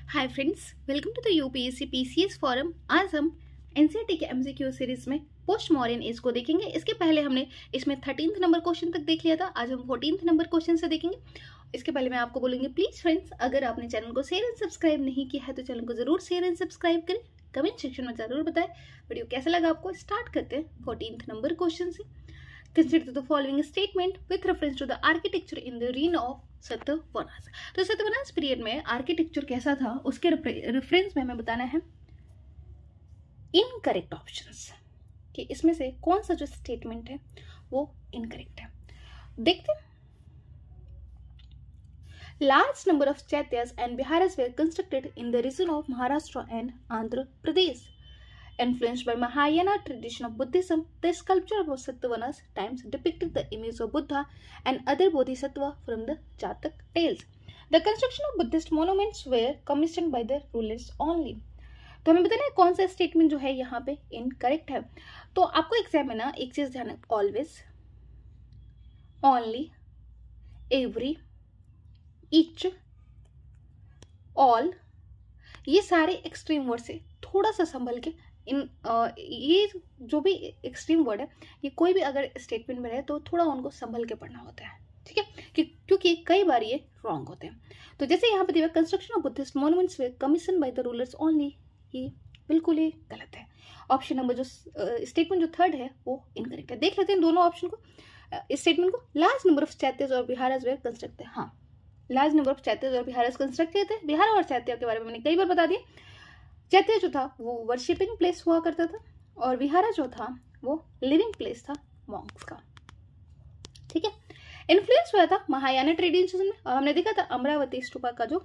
Hi friends, welcome to the UPSC PCS forum. आज हम NCERT के एमसीक्यू सीरीज में पोस्ट मॉडर्न एज को देखेंगे। इसके पहले हमने इसमें 13th नंबर क्वेश्चन तक देख लिया था। आज हम 14th नंबर क्वेश्चन से देखेंगे। इसके पहले मैं आपको बोलूंगी, प्लीज फ्रेंड्स, अगर आपने चैनल को शेयर एंड सब्सक्राइब नहीं किया है तो चैनल को जरूर शेयर एंड सब्सक्राइब करें। कमेंट सेक्शन में जरूर बताएं वीडियो कैसा लगा आपको। स्टार्ट करते हैं 14th नंबर क्वेश्चन से। Consider the following statement with reference to the architecture in the reign of सतवनास। तो सतवनास पीरियड में आर्किटेक्चर कैसा था उसके रेफरेंस में हमें बताना है इनकरेक्ट ऑप्शंस कि इसमें से कौन सा जो स्टेटमेंट है वो इनकरेक्ट है। देखते हैं। Large number of chaityas and viharas were constructed in the region of Maharashtra and Andhra Pradesh. Influenced by Mahayana tradition of Buddhism, the sculpture of Sattavahanas times depicted the image of Buddha and other bodhisattva from the Jatak tales. The construction of Buddhist monuments were commissioned by the rulers only. तो हमें बताना है कौन सा statement जो है यहाँ पे इनकरेक्ट है। तो आपको एग्जाम में ना एक चीज ध्यान, always, only, every, each, all, ये सारे एक्सट्रीम वर्ड से थोड़ा सा संभल के ये जो भी एक्सट्रीम वर्ड है, ये कोई भी अगर स्टेटमेंट में रहे तो थोड़ा उनको संभल के पढ़ना होता है, ठीक है, क्योंकि कई बार ये रॉन्ग होते हैं। तो जैसे यहाँ पे दिया construction of Buddhist monuments way commission by the rulers only, ये बिल्कुल ही गलत है। ऑप्शन नंबर जो स्टेटमेंट जो थर्ड है वो इनकरेक्ट है। देख लेते हैं दोनों ऑप्शन को, इस स्टेटमेंट को। लार्ज नंबर ऑफ चैत्यास और बिहारस वे कंस्ट्रक्ट, हाँ, लार्ज नंबर ऑफ चैत्यास और बिहारस कंस्ट्रक्ट किए थे। बिहार और चैत्या के बारे में मैंने कई बार बता दिया। चैत्या जो था वो वर्शिपिंग प्लेस हुआ करता था और विहारा जो था वो लिविंग प्लेस था मॉन्क्स का, ठीक है। इन्फ्लुएंस हुआ था महायाना ट्रेडिशन में, और हमने देखा था अमरावती स्तूपा का जो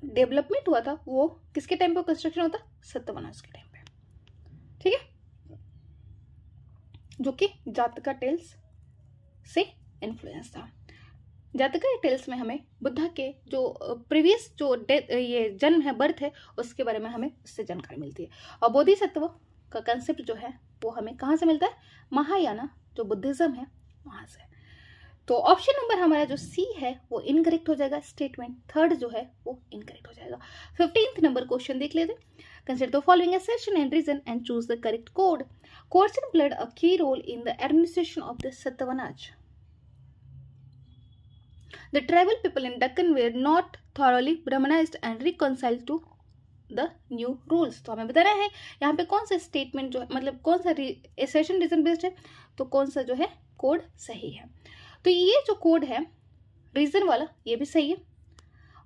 डेवलपमेंट हुआ था वो किसके टाइम पे कंस्ट्रक्शन होता, सतवनास के टाइम पे, ठीक है, जो कि जातका टेल्स से इन्फ्लुएंस था। जातका टेल्स में हमें बुद्धा के जो प्रीवियस जो ये जन्म है, बर्थ है, उसके बारे में हमें उससे जानकारी मिलती है। और बोधिसत्व का कंसेप्ट जो है वो हमें कहाँ से मिलता है, महायाना जो बुद्धिज्म है वहां से। तो ऑप्शन नंबर हमारा जो सी है वो इनकरेक्ट हो जाएगा। स्टेटमेंट थर्ड जो है वो इनकरेक्ट हो जाएगा। 15th नंबर क्वेश्चन देख लेते हैं। Consider the following assertion and reason and choose the correct code. Coercion played a key role in the administration of the Satavahanas. The tribal people in Deccan were not thoroughly Brahmanized and reconciled to the new rules. तो हमें बताना है यहाँ पे कौन सा statement जो है, मतलब कौन सा assertion रीजन बेस्ड है, तो कौन सा जो है कोड सही है। तो ये जो कोड है रीजन वाला ये भी सही है,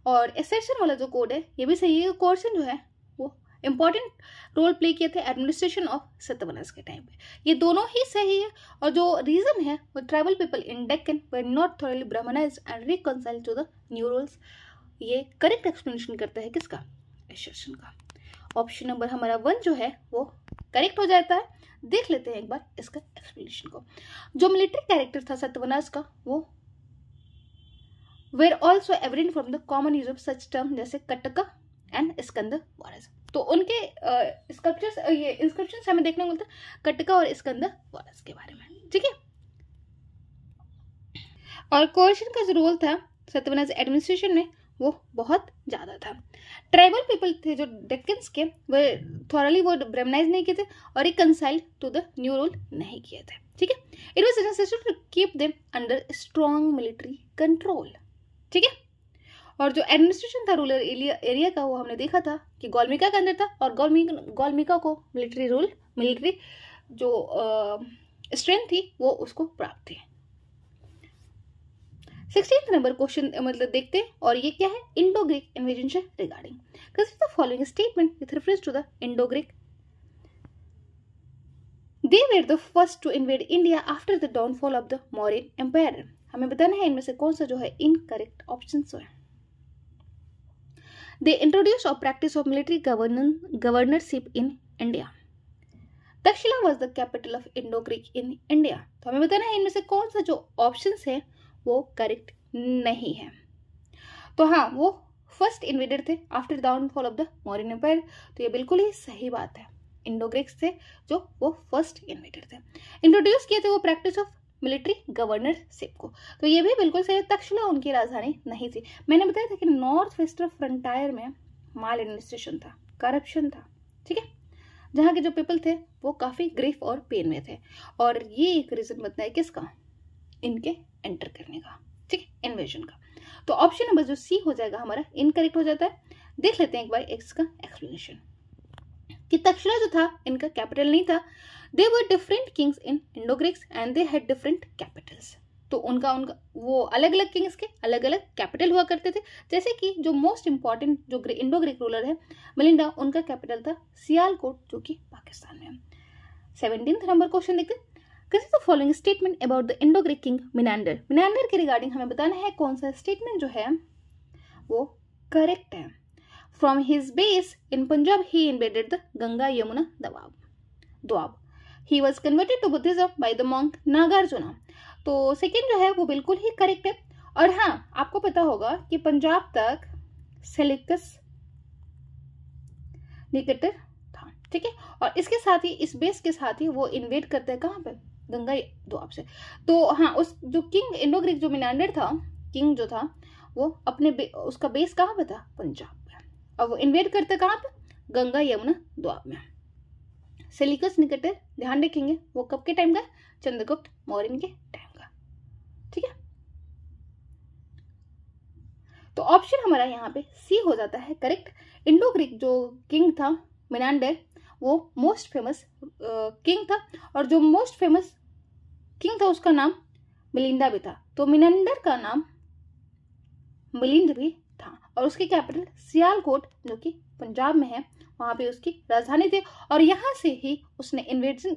और assertion वाला जो कोड है ये भी सही है। कोर्सन जो है वो इंपॉर्टेंट रोल प्ले किए थे एडमिनिस्ट्रेशन ऑफ सतवनास के टाइम पे, ये दोनों ही सही है। और जो रीजन है वो tribal people in Deccan were not thoroughly Brahmanised and reconciled to the new rules, ये करेक्ट एक्सप्लेनेशन करता है किसका, एसर्शन का। ऑप्शन नंबर हमारा 1 जो है वो करेक्ट हो जाता है। देख लेते हैं एक बार इसका एक्सप्लेनेशन को। जो मिलिट्री कैरेक्टर था सतवनास का वो were also evident from the common use of such term जैसे कटका एंड स्कंद वारस। तो उनके स्कल्पचर्स, ये इंस्क्रिप्शंस हमें देखने को मिलता है कटका और स्कंद वारस के बारे में, ठीक है। और कोर्शन का जो रोल था सतवनास एडमिनिस्ट्रेशन में वो बहुत ज्यादा था। ट्राइबल पीपल थे जो डेक्कन्स के, वो थॉरली वो ब्राह्मणाइज नहीं किए थे और reconcile to the new rule नहीं किए थे, ठीक है। It was necessary to keep them under strong military control, ठीक है। और जो एडमिनिस्ट्रेशन था रूरल एरिया का वो हमने देखा था कि गौलमिका के अंदर था, और गौलमिका को मिलिट्री जो स्ट्रेंथ थी वो उसको प्राप्त थी। 16th नंबर क्वेश्चन मतलब देखते हैं, और ये क्या है, इंडो ग्रीक इन्वेजन से regarding. Consider the following statement with reference to the Indo Greek. They were the first to invade India after the downfall of the Mauryan empire. हमें बताना है इनमें से कौन सा जो है इनकरेक्ट ऑप्शन है। They introduced a practice of military governorship in India. Takshashila was the capital of Indo-Greek in India. तो हमें बताना है इनमें से कौन सा जो ऑप्शंस है वो करेक्ट नहीं है। तो हाँ, वो फर्स्ट इन्वेडर थे after downfall of the Mauryan empire, तो ये बिल्कुल ही सही बात है। इंडो ग्रीक्स थे जो वो फर्स्ट इन्वेडर थे। इंट्रोड्यूस किए थे वो प्रैक्टिस ऑफ मिलिट्री गवर्नरशिप को। तो ये भी बिल्कुल सही, तक्षशिला उनकी राजधानी नहीं थी। मैंने बताया था कि नॉर्थ वेस्टर्न फ्रंटायर में माल एडमिनिस्ट्रेशन था, करप्शन था, ठीक है, जहाँ के जो पीपल थे वो काफी ग्रीफ और पेन में थे, और ये एक रीजन बनता है किसका, इनके एंटर करने का, ठीक है, इन्वेजन का। तो ऑप्शन नंबर जो सी हो जाएगा हमारा इनकरेक्ट हो जाता है। देख लेते हैं एक बार इसका एक्सप्लेनेशन कि तक्षशिला जो था इनका कैपिटल नहीं था। They were different kings in Indo Greeks and they had different capitals. तो उनका वो अलग अलग किंग्स के अलग अलग कैपिटल हुआ करते थे। जैसे कि जो मोस्ट इंपॉर्टेंट जो इंडो ग्रीक रूलर है मिलिंडा, उनका कैपिटल था सियालकोट, जो कि पाकिस्तान में है। 17th नंबर क्वेश्चन देखते हैं, किसी the following statement about the Indo Greek king Menander. Menander के रिगार्डिंग हमें बताना है कौन सा स्टेटमेंट जो है वो करेक्ट है। From his base in Punjab he invaded the Ganga Yamuna Doab. He was converted to Buddhism by the monk Nagarjuna. तो सेकेंड जो है वो बिल्कुल ही करेक्ट है। और हाँ, आपको पता होगा कि पंजाब तक सेल्यूकस निकेटर था, ठीक है, और इसके साथ ही इस बेस के साथ ही वो इन्वेड करते हैं कहाँ पे, गंगा दोआब से। तो हाँ, उस जो किंग इंडो ग्रीक जो मिनांडर था, किंग जो था वो अपने उसका बेस कहाँ पे था, पंजाब में, और वो इन्वेड करते कहाँ पे, गंगा यमुना दोआब में। सेल्यूकस निकेटर ध्यान रखेंगे वो कब के टाइम का, चंद्रगुप्त मौर्य के टाइम का, ठीक है। तो ऑप्शन हमारा यहाँ पे सी हो जाता है करेक्ट। इंडो ग्रीक जो किंग था मिनांडर वो मोस्ट फेमस किंग था, और जो मोस्ट फेमस किंग था उसका नाम मिलिंदा भी था। तो मिनांडर का नाम मिलिंद भी था, और उसकी कैपिटल सियालकोट जो कि पंजाब में है, वहां पे उसकी राजधानी थी, और यहाँ से ही उसने इन्वेजन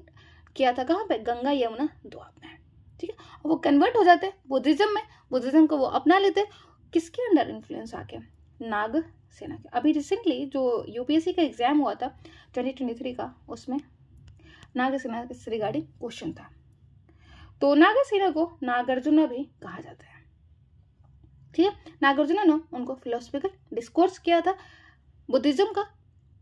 किया था कहाँ पे, गंगा यमुना दोआब में, ठीक है। वो कन्वर्ट हो जाते हैं बुद्धिज्म में, बुद्धिज्म को वो अपना लेते, किसके अंडर इन्फ्लुएंस आके, नाग सेना के। अभी रिसेंटली जो यूपीएससी का एग्जाम हुआ था 2023 का, उसमें नाग सेना से रिगार्डिंग क्वेश्चन था। तो नाग सेना को नागार्जुना भी कहा जाता है, ठीक है। नागार्जुना ने उनको फिलोसफिकल डिस्कोर्स किया था बुद्धिज्म का,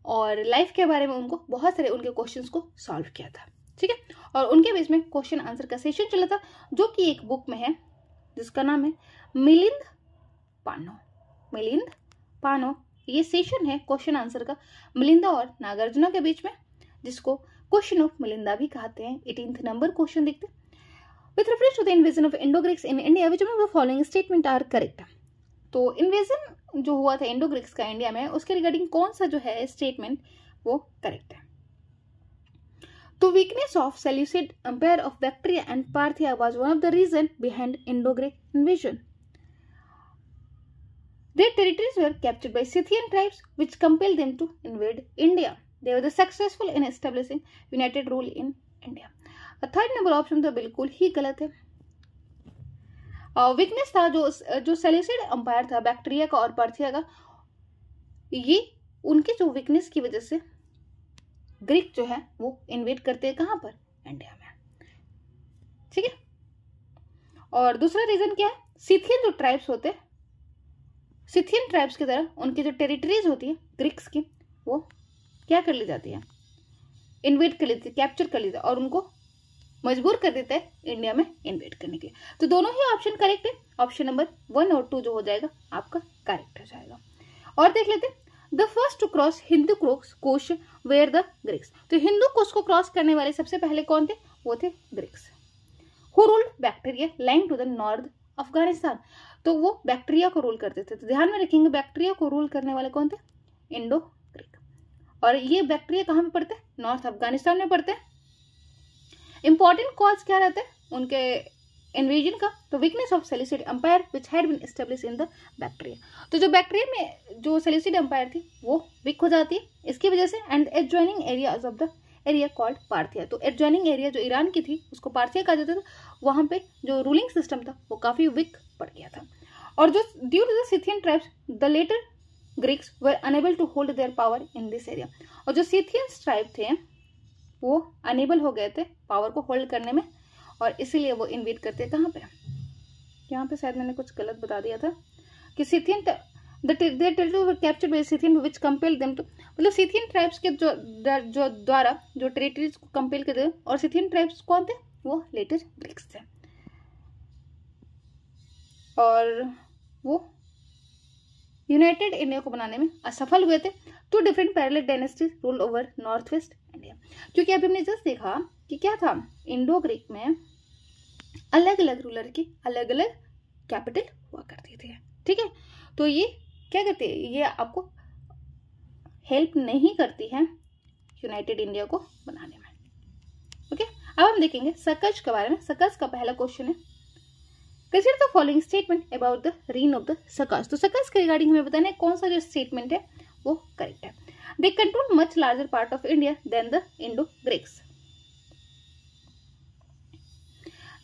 और लाइफ के बारे में उनको बहुत सारे उनके क्वेश्चंस को सॉल्व किया था, ठीक है। और उनके बीच में क्वेश्चन आंसर का सेशन चला था, जो कि एक बुक में है जिसका नाम है मिलिंद पानो। ये सेशन है क्वेश्चन आंसर का मिलिंदा और नागार्जुना के बीच में, जिसको क्वेश्चन ऑफ मिलिंदा भी कहते हैं। 18th नंबर क्वेश्चन देखते हैं, with reference to the invasion of Indo Greeks in India which of the following statement are correct. तो इन्वेजन जो हुआ था इंडो ग्रीक्स का इंडिया में, उसके रिगार्डिंग कौन सा जो है स्टेटमेंट वो करेक्ट है। तो weakness of Seleucid empire of Bactria and Parthia was one of the reason behind Indo Greek invasion. Their territories were captured by Scythian tribes, which compelled them to invade India. They were successful in establishing united rule in India. Third number option तो बिल्कुल ही गलत है। Weakness था जो Seleucid empire था Bactria का और Parthia का, ये उनके जो वीकनेस की वजह से ग्रीक जो है वो इन्वेड करते हैं कहाँ पर, इंडिया में, ठीक है। और दूसरा रीजन क्या है, सिथियन जो ट्राइब्स होते हैं, सिथियन ट्राइब्स की तरह उनकी जो टेरिटरीज होती है ग्रीक्स की, वो क्या कर ली जाती है, इन्वेड कर लेती है, कैप्चर कर लेती है, और उनको मजबूर कर देता है इंडिया में इन्वेड करने के लिए। तो दोनों ही ऑप्शन करेक्ट है। ऑप्शन नंबर 1 और 2 जो हो जाएगा आपका करेक्ट हो जाएगा। और देख लेते हैं, the first to cross Hindu Kush were the Greeks. तो हिंदू कोश को क्रॉस करने वाले सबसे पहले कौन थे, वो थे Greeks. Who ruled Bactria lying to the north Afghanistan. तो वो बैक्टीरिया को रूल करते थे। तो ध्यान में रखेंगे बैक्टीरिया को रूल करने वाले कौन थे, इंडो ग्रीक। और ये बैक्टीरिया कहाँ पे पड़ते हैं, नॉर्थ अफगानिस्तान में पड़ते हैं। इंपॉर्टेंट कॉज क्या रहता है उनके इन्वेजन का, तो weakness of Seleucid empire which had been establish in the Bactria. तो जो बैक्टीरिया में जो सेल्यूसिड एम्पायर थी वो वीक हो जाती है इसकी वजह से, and adjoining areas of the area called Parthia. तो एडजॉइनिंग एरिया जो ईरान की थी उसको पार्थिया कहा जाता था। वहां पे जो रूलिंग सिस्टम था वो काफी वीक पड़ गया था। और जो due to the Scythian tribes the later Greeks were unable to hold their power in this area. और जो सिथियन ट्राइब थे वो अनेबल हो गए थे पावर को होल्ड करने में, और इसीलिए वो इन्वेड करते कहाँ पे, यहाँ पे शायद मैंने कुछ गलत बता दिया था कि Scythian captured by Scythian which compelled them to, मतलब सिथियन ट्राइब्स के जो द्वारा जो टेरिटरीज को कंपेल कर दे। और सिथियन ट्राइब्स कौन थे, वो लेटर ग्रीक्स थे, और वो यूनाइटेड इंडिया को बनाने में असफल हुए थे। 2 different parallel dynasties rule over north west India, क्योंकि अभी हमने जस्ट देखा कि क्या था, इंडो ग्रीक में अलग अलग रूलर की अलग अलग कैपिटल हुआ करती थी। ठीक है, तो ये क्या करती है, ये आपको हेल्प नहीं करती है यूनाइटेड इंडिया को बनाने में। ओके, अब हम देखेंगे सकर्स के बारे में। सकर्स का पहला क्वेश्चन है, consider the following statement about the reign of the Sakas. तो सकर्स के रिगार्डिंग हमें बताना है कौन सा जो स्टेटमेंट है वो करेक्ट है। They control much larger part of India than the Indo Greeks.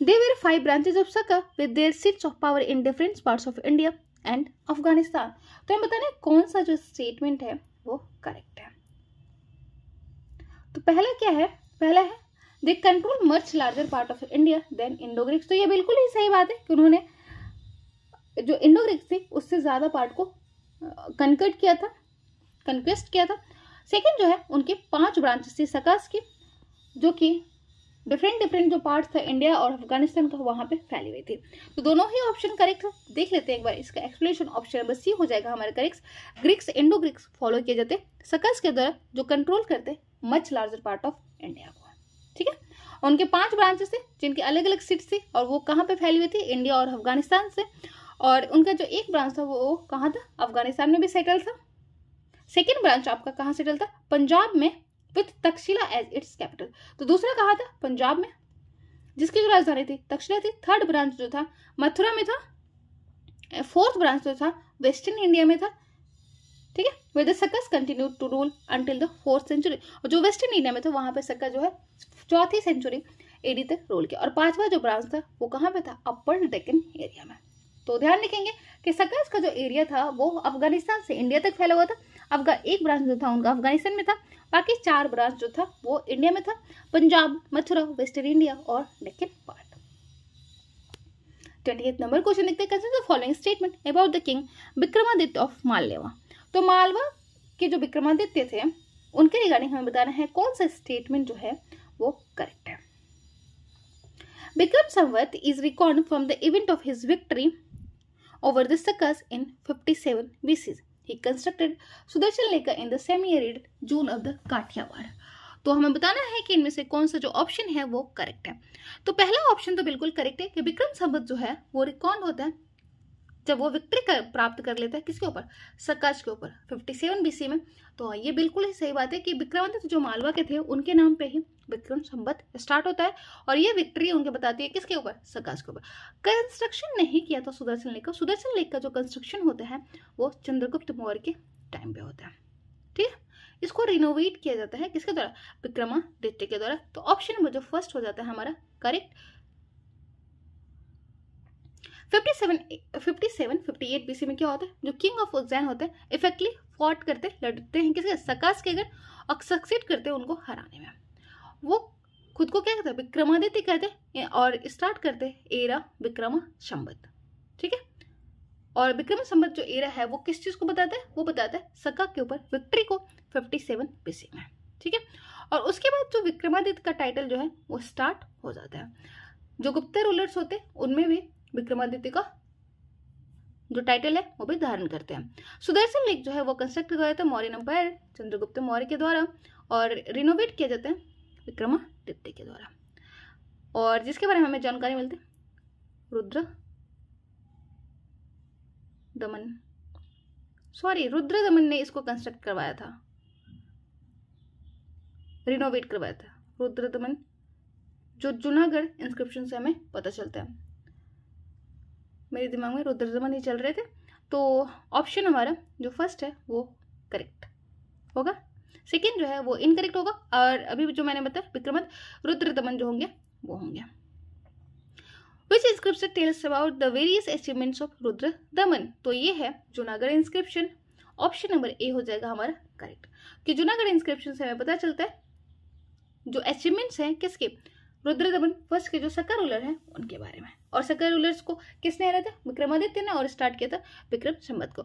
There were 5 branches of Sakka with their seats of power in different parts of India and Afghanistan. तो हम बताने कौन सा जो स्टेटमेंट है वो करेक्ट है। तो पहला क्या है, पहला है they control much larger part of India than Indo Greeks. तो ये बिल्कुल ही सही बात है कि उन्होंने जो इंडो ग्रीक्स थी उससे ज्यादा पार्ट को कंक्वेस्ट किया था। सेकेंड जो है उनके 5 ब्रांचेस थी सकास की, जो कि डिफरेंट जो पार्ट्स था इंडिया और अफगानिस्तान का वहां पे फैली हुई थी। तो दोनों ही ऑप्शन करेक्ट है। देख लेते हैं एक बार इसका एक्सप्लेनेशन। ऑप्शन नंबर सी हो जाएगा हमारे correct. Greeks Indo Greeks follow किए जाते सकस के द्वारा जो कंट्रोल करते much larger part of India को। ठीक है, उनके 5 ब्रांचेस थे जिनकी अलग अलग सीट्स थी और वो कहाँ पे फैली हुई थी, इंडिया और अफगानिस्तान से। और उनका जो एक ब्रांच था वो कहाँ था, अफगानिस्तान में भी सेटल था। सेकेंड ब्रांच आपका कहाँ सेटल था, पंजाब में with Takshashila as its capital. तो दूसरा कहाँ था, पंजाब में, जिसकी जो राजधानी थी तक्षशिला थी। थर्ड ब्रांच जो था मथुरा में था। फोर्थ ब्रांच जो था वेस्टर्न इंडिया में था। ठीक है, where the Sakas continued to rule until the 4th century. और जो वेस्टर्न इंडिया में था वहां पे सक्का जो है 4th सेंचुरी एडी तक रूल किया। और 5वां जो ब्रांच था वो कहाँ पे था, अपर डेक्कन एरिया में। तो ध्यान रखेंगे कि सक्कास का जो एरिया था वो अफगानिस्तान से इंडिया तक फैला हुआ था। एक ब्रांच जो था उनका अफगानिस्तान में था, बाकी 4 ब्रांच जो था वो इंडिया में था, पंजाब, मथुरा, वेस्टर्न इंडिया और डेक्कन पार्ट। 28 नंबर क्वेश्चन देखते हैं, consider the following statement about the king Vikramaditya of Malwa. तो मालवा के जो विक्रमादित्य थे उनके रिगार्डिंग हमें बताना है कौन सा स्टेटमेंट जो है वो करेक्ट है। Vikram Samvat is record from the event of his victory over the Sakkas in 57 BC. He constructed Sudarshan Leka in the semi-arid zone of the Kathiawar. तो हमें बताना है कि इनमें से कौन सा जो ऑप्शन है वो करेक्ट है। तो पहला ऑप्शन तो बिल्कुल करेक्ट है कि विक्रम संवत जो है वो रिकॉर्ड होता है जब वो विक्ट्री प्राप्त कर लेता है किसके ऊपर, सक्कास के ऊपर 57 BC में। तो ये बिल्कुल ही सही बात है कि विक्रमादित्य जो मालवा के थे उनके नाम पे ही विक्रम संवत स्टार्ट होता है और ये विक्ट्री उनके बताती है किसके ऊपर, सक्कास के ऊपर। कंस्ट्रक्शन नहीं किया था सुदर्शन लेक का। सुदर्शन लेक का जो कंस्ट्रक्शन होता है वो चंद्रगुप्त मौर्य के टाइम पे होता है। ठीक है, इसको रिनोवेट किया जाता है किसके द्वारा, विक्रमादित्य के द्वारा। तो ऑप्शन नंबर जो फर्स्ट हो जाता है हमारा करेक्ट। 58 BC में क्या होता है, जो किंग ऑफ उज्जैन होते हैं इफेक्टली फॉट करते लड़ते हैं किसके, सक्कास के अगर, और सक्सीड करते हैं उनको हराने में। वो खुद को क्या कहते हैं, विक्रमादित्य कहते हैं और स्टार्ट करते हैं एरा विक्रम संवत। ठीक है, और विक्रम संवत जो एरा है वो किस चीज को बताता है, वो बताता है सक्का के ऊपर विक्ट्री को 57 BC में। ठीक है, और उसके बाद जो विक्रमादित्य का टाइटल जो है वो स्टार्ट हो जाता है। जो गुप्त रूलर्स होते हैं उनमें भी विक्रमादित्य का जो टाइटल है वो भी धारण करते हैं। सुदर्शन लेक जो है वो कंस्ट्रक्ट किया था मौर्य एम्पायर चंद्रगुप्त मौर्य के द्वारा और रिनोवेट किया जाता है विक्रमादित्य के द्वारा। और जिसके बारे में हमें जानकारी मिलती है रुद्र दमन ने इसको कंस्ट्रक्ट करवाया था, रिनोवेट करवाया था। रुद्र दमन जो जूनागढ़ इंस्क्रिप्शन से हमें पता चलता है। मेरे दिमाग में रुद्र दमन ही चल रहे थे। तो ऑप्शन हमारा जो फर्स्ट है वो करेक्ट होगा, सेकेंड जो है वो इनकरेक्ट होगा। और अभी जो मैंने बताया विक्रमादित्य रुद्र दमन जो होंगे वो होंगे। Which inscription tells about the various achievements of Rudra दमन। तो ये है Junagadh inscription. Option number A हो जाएगा हमारा करेक्ट, कि जूनागढ़ इंस्क्रिप्शन से हमें पता चलता है जो अचीवमेंट्स हैं किसके, रुद्र दमन फर्स्ट के जो सक्का रूलर हैं उनके बारे में। और सक्का रूलर्स को किसने हराया था, विक्रमादित्य ने, और स्टार्ट किया था विक्रम संवत को।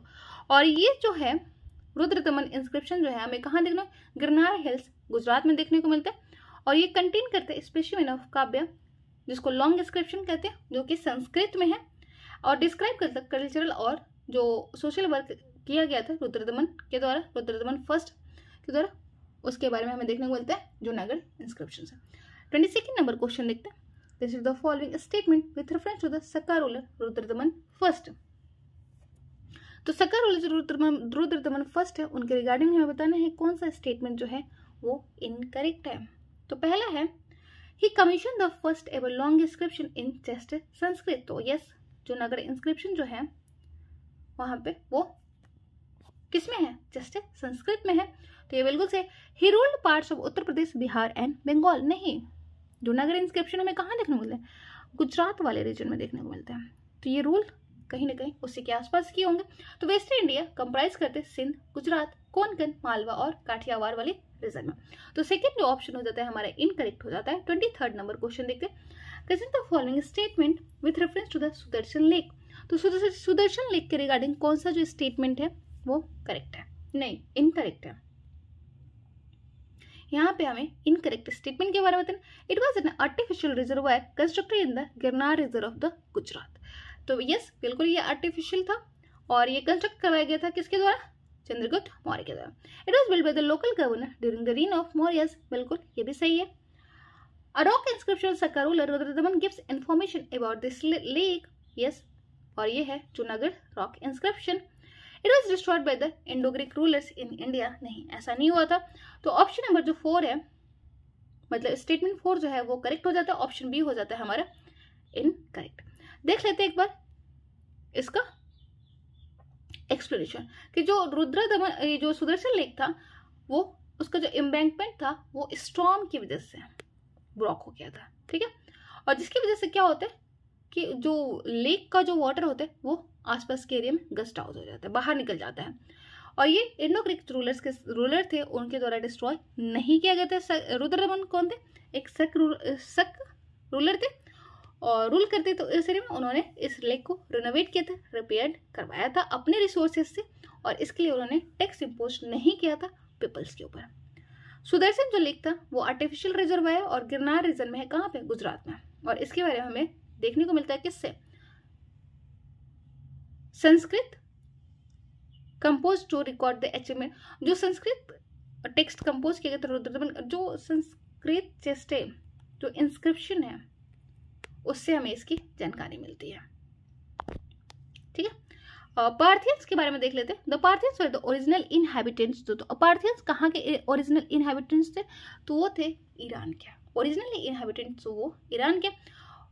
और ये जो है रुद्र दमन इंस्क्रिप्शन जो है हमें कहाँ देखना, गिरनार हिल्स गुजरात में देखने को मिलता है। और ये कंटेन करते हैं स्पेसिमेन ऑफ काव्य जिसको लॉन्ग इंस्क्रिप्शन कहते हैं, जो कि संस्कृत में है। और डिस्क्राइब करता कल्चरल और जो सोशल वर्क किया गया था रुद्रदमन के द्वारा, रुद्रदमन फर्स्ट के द्वारा, उसके बारे में हमें देखने को मिलता है जूनागढ़ इंस्क्रिप्शन से। 22 नंबर क्वेश्चन देखते हैं। This is the following statement with reference to the Saka ruler Rudradaman first. तो सक्का रूलर जो रुद्रदमन फर्स्ट है उनके रिगार्डिंग हमें बताना है कौन सा स्टेटमेंट जो है वो इनकरेक्ट है। तो पहला है he commission the first ever long inscription in chaste Sanskrit. तो यस, जूनागढ़ इंस्क्रिप्शन जो है वहां पे वो किसमें है, चेस्ट संस्कृत में है। तो ये बिल्कुल से ही ruled parts of Uttar Pradesh, Bihar and Bengal. नहीं, जूनागढ़ इंस्क्रिप्शन हमें कहाँ देखने को मिलता है, गुजरात वाले रीजन में देखने को मिलता है। तो ये रूल कहीं ना कहीं उसी के आसपास किए होंगे। तो वेस्ट इंडिया कंप्राइज करते सिंध, गुजरात, कोंकण, मालवा और काठियावाड़ वाले रीजन में। तो सेकंड जो ऑप्शन हो जाता है हमारा इनकरेक्ट हो जाता है। 23 नंबर क्वेश्चन देखते हैं। Present the following statement with reference to the Sudarshan lake. तो सुदर्शन लेक के रिगार्डिंग कौन सा जो स्टेटमेंट है वो करेक्ट है, नहीं इनकरेक्ट है। यहाँ पे हमें इनकरेक्ट स्टेटमेंट के बारे में बताना। It was an artificial reservoir constructed in the Girnar reserve of the Gujarat. तो यस, बिल्कुल ये आर्टिफिशियल था और ये कंस्ट्रक्ट करवाया गया था किसके द्वारा, चंद्रगुप्त मौर्य के द्वारा। It was build by the local governor during the reign of Mauryas. बिल्कुल ये भी सही है। A rock inscription Saka ruler Rudradaman gives information about this lake. Yes, और ये है Junagadh rock inscription. It was destroyed by the Indo Greek rulers in India. नहीं, ऐसा नहीं हुआ था। तो ऑप्शन नंबर जो 4 है, मतलब स्टेटमेंट 4 जो है वो करेक्ट हो जाता है। ऑप्शन बी हो जाता है हमारा इनकरेक्ट। देख लेते हैं एक बार इसका एक्सप्लेनेशन कि जो रुद्रदमन जो सुदर्शन लेक था वो उसका जो एम्बैंकमेंट था वो स्टॉर्म की वजह से ब्लॉक हो गया था, ठीक है। और जिसकी वजह से क्या होता है कि जो लेक का जो वाटर होता है वो आसपास के एरिया में गस्ट आउट हो जाता है, बाहर निकल जाता है। और ये इंडो ग्रीक रूलर थे, उनके द्वारा डिस्ट्रॉय नहीं किया गया था। रुद्रदमन कौन थे, एक शक रूलर थे और रूल करते तो इस एरिया में उन्होंने इस लेक को रिनोवेट किया था, रिपेयर करवाया था अपने रिसोर्सेज से, और इसके लिए उन्होंने टैक्स इम्पोज नहीं किया था पीपल्स के ऊपर। सुदर्शन जो लेक था वो आर्टिफिशियल रिजर्वायर और गिरनार रीजन में है, कहाँ पे, गुजरात में। और इसके बारे में हमें देखने को मिलता है किससे, Sanskrit compose to record the achievement. जो संस्कृत टेक्स्ट कंपोज किया गया था रुद्रदमन, जो संस्कृत चेस्ट जो इंस्क्रिप्शन है उससे हमें इसकी जानकारी मिलती है, ठीक है। पार्थियंस के बारे में देख लेते हैं। The Parthians were the original inhabitants. तो पार्थियंस कहाँ के ओरिजिनल इनहैबिटेंट्स थे, तो वो थे ईरान के। ओरिजिनली इनहैबिटेंट्स वो ईरान के।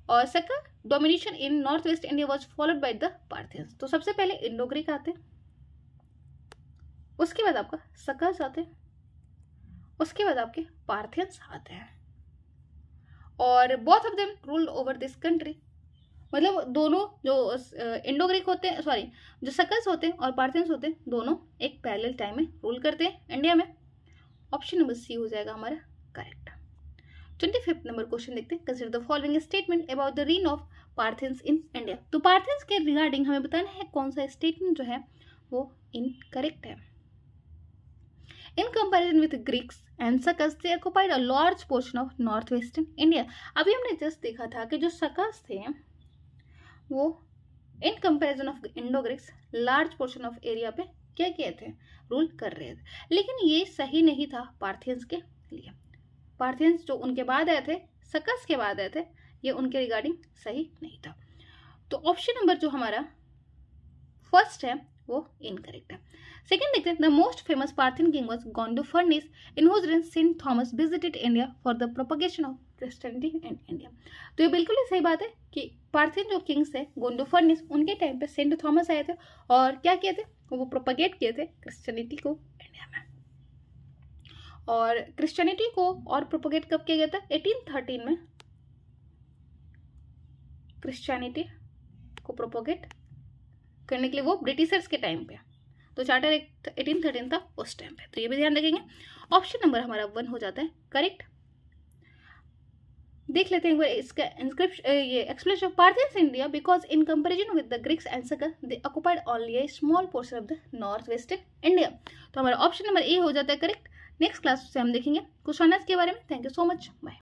और Saka domination in north west India was followed by the Parthians. तो सबसे पहले इंडो ग्रीक आते, उसके बाद आपका सक्कास आते, उसके बाद आपके पार्थियंस आते हैं। और both of them ruled over this country. मतलब दोनों जो इंडो ग्रीक होते हैं, सॉरी जो सक्कास होते हैं और पार्थियंस होते हैं, दोनों एक पैरेलल टाइम में रूल करते हैं इंडिया में। ऑप्शन नंबर सी हो जाएगा हमारा करेक्ट। 25 नंबर क्वेश्चन देखते हैं। Consider the following statement about the reign of Parthians in India. तो पार्थियंस के रिगार्डिंग हमें बताना है कौन सा स्टेटमेंट जो है वो इनकरेक्ट है। In comparison with Greeks and Sakas, they occupied a large portion of northwestern India. अभी हमने जस्ट देखा था कि जो सकास थे वो in comparison of Indo Greeks large portion of area पे क्या किए थे, रूल कर रहे थे। लेकिन ये सही नहीं था पार्थियंस के लिए। पार्थियंस जो उनके बाद आए थे, सकस के बाद आए थे, ये उनके रिगार्डिंग सही नहीं था। तो ऑप्शन नंबर जो हमारा फर्स्ट है वो इनकरेक्ट है। सेकंड देखते हैं। The most famous Parthian king was Gondophernes, in whose reign Saint Thomas visited India for the propagation of Christianity in India. तो ये बिल्कुल ही सही बात है कि पार्थियन जो किंग्स थे गोंडोफर्निस, उनके टाइम पे सेंट थॉमस आए थे और क्या किए थे, वो प्रोपगेट किए थे क्रिश्चियनिटी को इंडिया में। और क्रिश्चियनिटी को और प्रोपगेट कब किया गया था, 1813 में क्रिश्चियनिटी को प्रोपगेट करने के लिए, वो ब्रिटिशर्स के टाइम पे। तो चार्टर एक्ट 1813 था उस टाइम पे। तो ये भी ध्यान रखेंगे। ऑप्शन नंबर हमारा 1 हो जाता है करेक्ट। देख लेते हैं एक बार इसका इंस्क्रिप्शन, ये explanation of Parthians India because in comparison with the Greeks and Sakas they occupied only a small portion of the north western India. तो हमारा ऑप्शन नंबर ए हो जाता है करेक्ट। नेक्स्ट क्लास से हम देखेंगे कुछ आनर्स के बारे में। Thank you so much, bye.